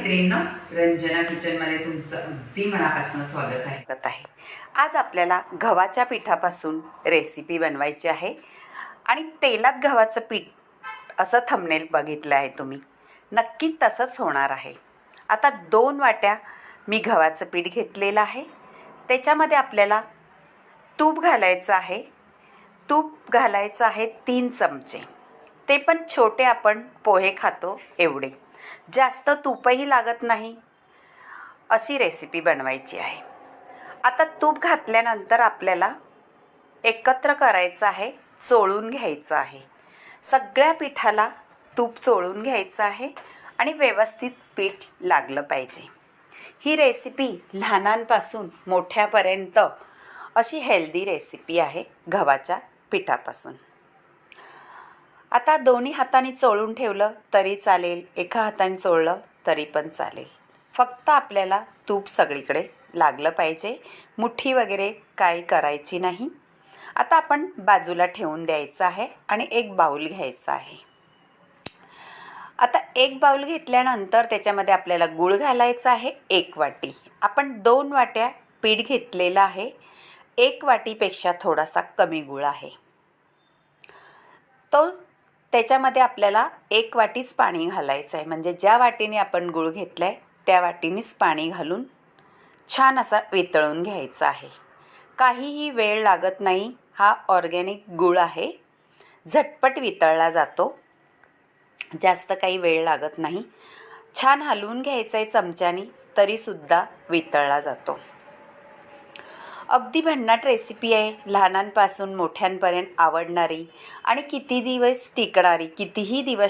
मैत्रिणींनो, रंजना किचनमध्ये तुमचं अगदी मनापासून स्वागत आहे. आज आपल्याला गव्हाच्या पिठापासून रेसिपी बनवायची आहे आणि तेलात गव्हाचं पीठ असं थंबनेल बघितलं आहे तुम्ही. नक्की तसंच होणार आहे. आता 2 वाट्या मी गव्हाचं पीठ घेतलेलं आहे. त्याच्यामध्ये आपल्याला तूप घालायचं आहे. तूप घालायचं आहे 3 चमचे. ते पण छोटे, आपण पोहे खातो एवढे. जास्त तूपही लागत नाही अशी रेसिपी बनवायची आहे. आता तूप घातल्यानंतर आपल्याला एकत्र करायचं आहे, चोळून घ्यायचं आहे. सगळ्या पिठाला तूप चोळून घ्यायचं आहे आणि व्यवस्थित पीठ लागलं पाहिजे. ही रेसिपी लहानांपासून मोठ्यापर्यंत अशी हेल्दी रेसिपी आहे गव्हाच्या पिठापासून. आता दोन्ही हाताने चोळून ठेवलं तरी चालेल, एका हाताने चोळलं तरी पण चालेल. फक्त आपल्याला तूप सगळीकडे लागलं पाहिजे. मुठ्ठी वगैरे काही करायची नाही. आता आपण बाजूला ठेवून द्यायचं आहे आणि एक बाऊल घ्यायचा आहे. आता एक बाऊल घेतल्यानंतर त्याच्यामध्ये आपल्याला गूळ घालायचा आहे 1 वाटी. आपण 2 वाट्या पीठ घेतलेलं आहे. 1 वाटीपेक्षा थोडासा कमी गूळ आहे. त्याच्यामध्ये आपल्याला 1 वाटीच पाणी घालायचं आहे. म्हणजे ज्या वाटीने आपण गूळ घेतला आहे त्या वाटीनेच पाणी घालून छान असा वितळून घ्यायचा आहे. काहीही वेळ लागत नाही. हा ऑर्गॅनिक गूळ आहे, झटपट वितळला जातो, जास्त काही वेळ लागत नाही. छान हलवून घ्यायचं आहे चमच्याने, तरीसुद्धा वितळला जातो. अगदी भन्नाट रेसिपी आहे. लहानांपासून मोठ्यांपर्यंत आवडणारी आणि कितीही दिवस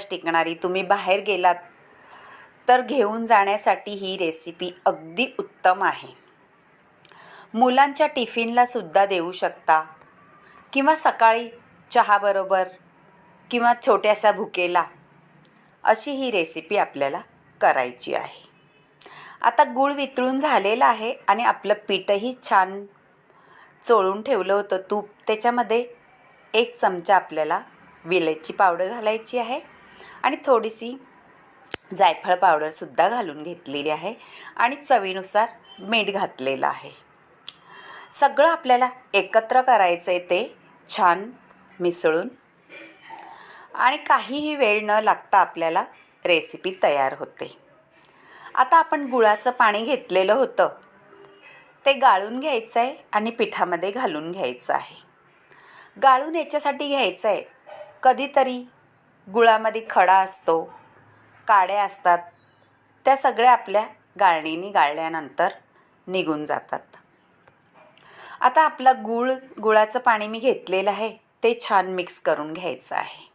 टिकणारी. तुम्ही बाहेर गेलात तर घेऊन जाण्यासाठी ही रेसिपी अगदी उत्तम आहे. मुलांच्या टिफिनला सुद्धा देऊ शकता किंवा सकाळी चहाबरोबर किंवा छोट्याशा भुकेला अशी ही रेसिपी आपल्याला करायची आहे. आता गूळ वितळून झालेला आहे आणि आपलं पीठही छान चोळून ठेवलं होतं तूप. त्याच्यामध्ये 1 चमचा आपल्याला विलायची पावडर घालायची आहे आणि थोडीशी जायफळ पावडरसुद्धा घालून घेतलेली आहे आणि चवीनुसार मीठ घातलेलं आहे. सगळं आपल्याला एकत्र करायचं आहे ते छान मिसळून, आणि काहीही वेळ न लागता आपल्याला रेसिपी तयार होते. आता आपण गुळाचं पाणी घेतलेलं होतं ते गाळून घ्यायचं आहे आणि पिठामध्ये घालून घ्यायचं आहे. गाळून याच्यासाठी घ्यायचं आहे, कधीतरी गुळामध्ये खडा असतो, काड्या असतात, त्या सगळ्या आपल्या गाळणीने गाळल्यानंतर निघून जातात. आता आपला गुळाचं पाणी मी घेतलेलं आहे ते छान मिक्स करून घ्यायचं आहे.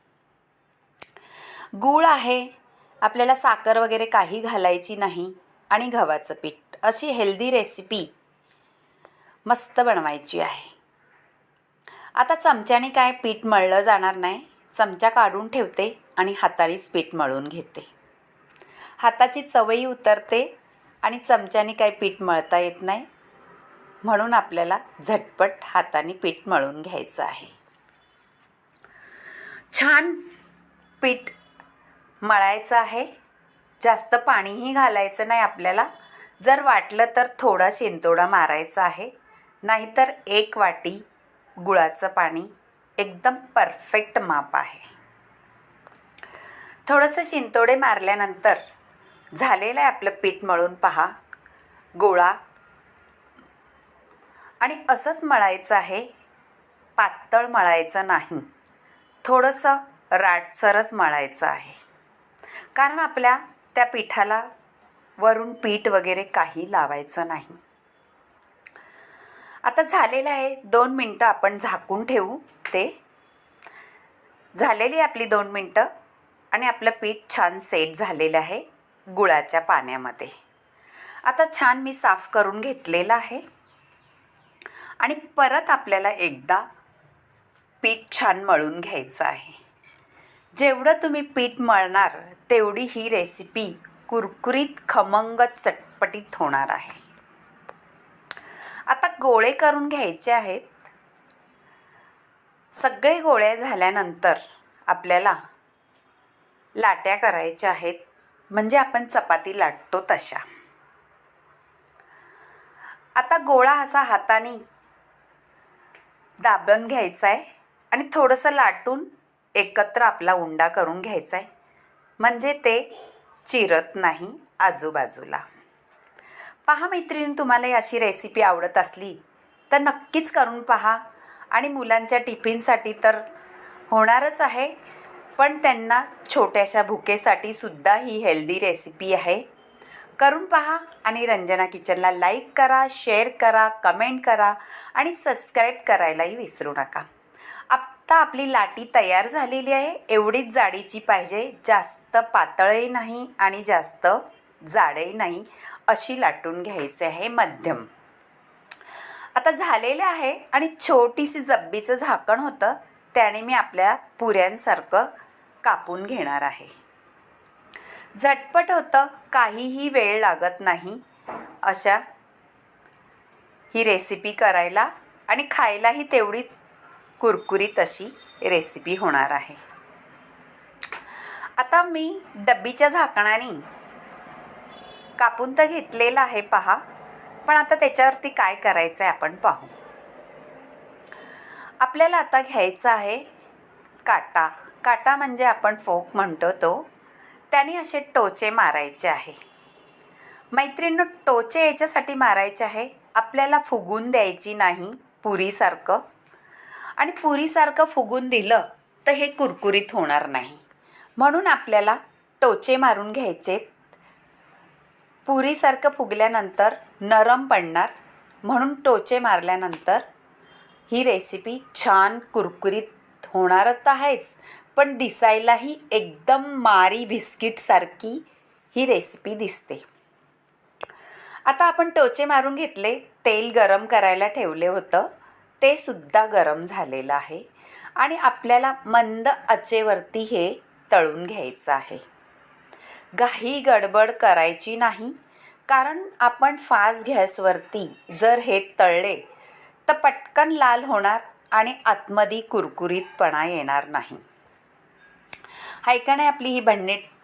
गूळ आहे, आपल्याला साखर वगैरे काही घालायची नाही आणि गव्हाचं पीठ. अशी हेल्दी रेसिपी मस्त बनवायची आहे. आता चमच्याने काय पीठ मळलं जाणार नाही. चमचा काढून ठेवते आणि हातानेच पीठ मळून घेते. हाताची चवही उतरते आणि चमच्याने काही पीठ मळता येत नाही, म्हणून आपल्याला झटपट हाताने पीठ मळून घ्यायचं आहे. छान पीठ मळायचं आहे. जास्त पाणीही घालायचं नाही आपल्याला. जर वाटलं तर थोडा शिंतोडा मारायचा आहे, नाहीतर 1 वाटी गुळाचं पाणी एकदम परफेक्ट माप आहे. थोडंसं शिंतोडे मारल्यानंतर झालेलं आहे आपलं पीठ मळून पहा. गोळा आणि असंच मळायचं आहे, पातळ मळायचं नाही. थोडंसं राटसरच मळायचं आहे, कारण आपल्या त्या पिठाला वरून पीठ वगैरे काही लावायचं नाही. आता झालेलं आहे. 2 मिनटं आपण झाकून ठेवू. ते झालेली आपली 2 मिनटं आणि आपलं पीठ छान सेट झालेलं आहे गुळाच्या पाण्यामध्ये. आता छान मी साफ करून घेतलेलं आहे आणि परत आपल्याला एकदा पीठ छान मळून घ्यायचं आहे. जेवढं तुम्ही पीठ मळणार तेवढी ही रेसिपी कुरकुरीत, खमंग, चटपटीत होणार आहे. आता गोळे करून घ्यायचे आहेत. सगळे गोळे झाल्यानंतर आपल्याला लाट्या करायच्या आहेत. म्हणजे आपण चपाती लाटतो तशा. आता गोळा असा हाताने दाबून घ्यायचा आहे आणि थोडंसं लाटून एकत्र आपला उंडा करून घ्यायचा आहे, म्हणजे ते चिरत नाही आजूबाजूला. पहा मैत्रिणी, तुम्हाला अशी रेसिपी आवडत असली तर नक्कीच करून पहा. आणि मुलांच्या टिफिनसाठी तर होणारच आहे, पण त्यांना छोट्याशा भुकेसाठी सुद्धा ही हेल्दी रेसिपी आहे. करून पहा आणि रंजना किचनला लाईक करा, शेअर करा, कमेंट करा आणि सबस्क्राईब करायलाही विसरू नका. आत्ता आपली लाटी तयार झालेली आहे. एवढीच जाडीची पाहिजे, जास्त पातळही नाही आणि जास्त जाडही नाही, अशी लाटून घ्यायची आहे, मध्यम. आता झालेले आहे आणि छोटीशी जब्बीचं झाकण होतं, त्याने मी आपल्या पुऱ्यांसारखं कापून घेणार आहे. झटपट होतं, काहीही वेळ लागत नाही अशा ही रेसिपी करायला आणि खायलाही तेवढीच कुरकुरीत अशी रेसिपी होणार आहे. आता मी डब्बीच्या झाकणाने कापून तर घेतलेलं आहे पहा, पण आता त्याच्यावरती काय करायचं आहे आपण पाहू. आपल्याला आता घ्यायचा आहे काटा. काटा म्हणजे आपण फोक म्हणतो तो. त्याने असे टोचे मारायचे आहे. मैत्रिणींनो, टोचे याच्यासाठी मारायचे आहे, आपल्याला फुगून द्यायची नाही पुरीसारखं. आणि पुरीसारखं फुगून दिलं तर हे कुरकुरीत होणार नाही, म्हणून आपल्याला टोचे मारून घ्यायचे. पुरीसारखं फुगल्यानंतर नरम पडणार, म्हणून टोचे मारल्यानंतर ही रेसिपी छान कुरकुरीत होणारच आहेच, पण दिसायलाही एकदम मारी बिस्किटसारखी ही रेसिपी दिसते. आता आपण टोचे मारून घेतले. तेल गरम करायला ठेवले होतं, ते सुद्धा गरम झालेलं आहे आणि आपल्याला मंद आचेवरती हे तळून घ्यायचं आहे. घाई गडबड करायची नाही, कारण आपण फास्ट गॅसवरती जर हे तळले तर पटकन लाल होणार आणि आतमध्ये कुरकुरीतपणा येणार नाही. हाय का नाही आपली ही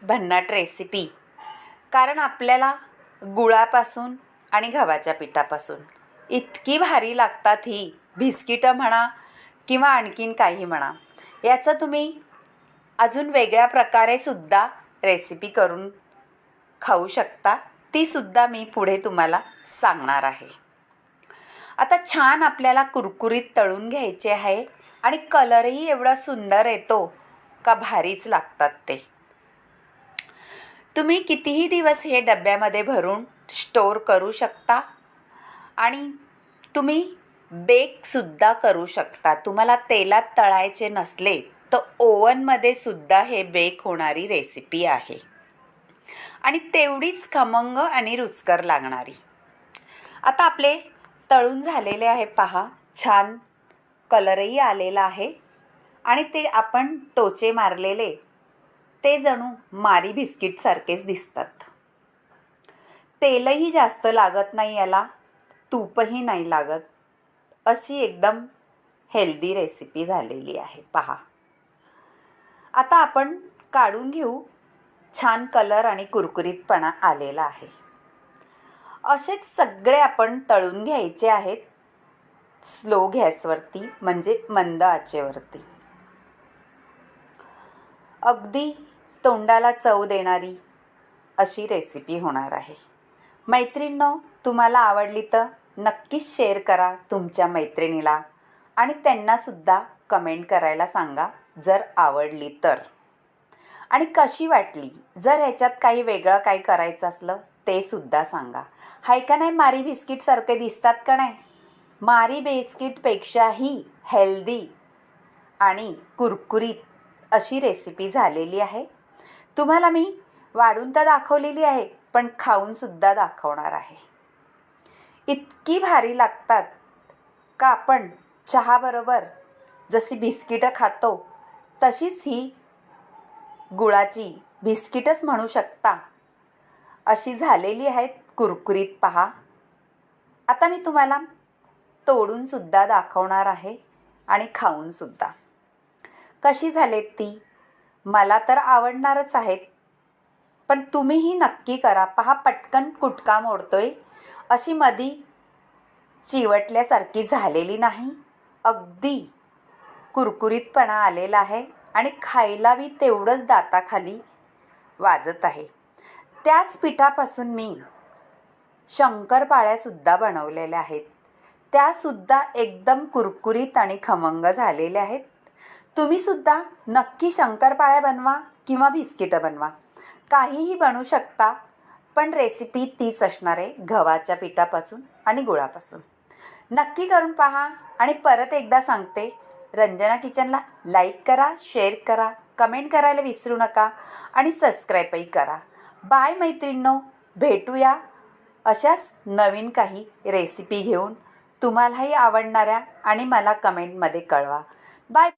भन्नाट रेसिपी. कारण आपल्याला गुळापासून आणि गव्हाच्या पिठापासून इतकी भारी लागतात ही बिस्किटं म्हणा किंवा आणखीन काही म्हणा. याचं तुम्ही अजून वेगळ्या प्रकारे सुद्धा रेसिपी करून खाऊ शकता, ती सुद्धा मी पुढे तुम्हाला सांगणार आहे. आता छान आपल्याला कुरकुरीत तळून घ्यायचे आहे आणि कलरही एवढा सुंदर येतो का भारीच लागतात ते. तुम्ही कितीही दिवस हे डब्यामध्ये भरून स्टोअर करू शकता आणि तुम्ही बेकसुद्धा करू शकता. तुम्हाला तेलात तळायचे नसले तर ओव्हनमध्ये सुद्धा हे बेक होणारी रेसिपी आहे आणि तेवढीच खमंग आणि रुचकर लागणारी. आता आपले तळून झालेले आहे पहा, छान कलरही आलेला आहे आणि ते आपण टोचे मारलेले ते जणू मारी बिस्किटसारखेच दिसतात. तेलही जास्त लागत नाही याला, तूपही नाही लागत, अशी एकदम हेल्दी रेसिपी झालेली आहे पहा. आता आपण काढून घेऊ. छान कलर आणि कुरकुरीतपणा आलेला आहे. असेच सगळे आपण तळून घ्यायचे आहेत स्लो गॅसवरती, म्हणजे मंद आचेवरती. अगदी तोंडाला चव देणारी अशी रेसिपी होणार आहे. मैत्रिणींनो, तुम्हाला आवडली तर नक्कीच शेअर करा तुमच्या मैत्रिणीला आणि त्यांनासुद्धा कमेंट करायला सांगा जर आवडली तर. आणि कशी वाटली, जर ह्याच्यात काही वेगळं काही करायचं असलं ते सुद्धा सांगा. हाय का नाही, मारी बिस्किटसारखे दिसतात का नाही? मारी बिस्किटपेक्षाही हेल्दी आणि कुरकुरीत अशी रेसिपी झालेली आहे. तुम्हाला मी वाढून तर दाखवलेली आहे, पण खाऊनसुद्धा दाखवणार आहे. इतकी भारी लागतात का आपण चहाबरोबर जशी बिस्किटं खातो तशीच ही गुळाची बिस्किटच म्हणू शकता अशी झालेली आहेत कुरकुरीत पहा. आता मी तुम्हाला तोडूनसुद्धा दाखवणार आहे आणि खाऊनसुद्धा. कशी झालेत ती मला तर आवडणारच आहेत, पण तुम्हीही नक्की करा. पहा, पटकन कुटका मोडतोय, अशी मधी चिवटल्यासारखी झालेली नाही. अगदी कुरकुरीतपणा आलेला आहे आणि खायलाही तेवढंच दाताखाली वाजत आहे. त्याच पिठापासून मी शंकरपाळ्यासुद्धा बनवलेल्या आहेत. त्यासुद्धा एकदम कुरकुरीत आणि खमंग झालेल्या आहेत. तुम्हीसुद्धा नक्की शंकरपाळ्या बनवा किंवा बिस्किटं बनवा, काहीही बनवू शकता. पण रेसिपी तीच असणार आहे, गव्हाच्या पिठापासून आणि गुळापासून. नक्की करून पहा. आणि परत एकदा सांगते, रंजना किचनला लाईक करा, शेअर करा, कमेंट करायला विसरू नका आणि सबस्क्राईबही करा. बाय मैत्रिणींनो, भेटूया अशाच नवीन काही रेसिपी घेऊन, तुम्हालाही आवडणाऱ्या, आणि मला कमेंटमध्ये कळवा. बाय.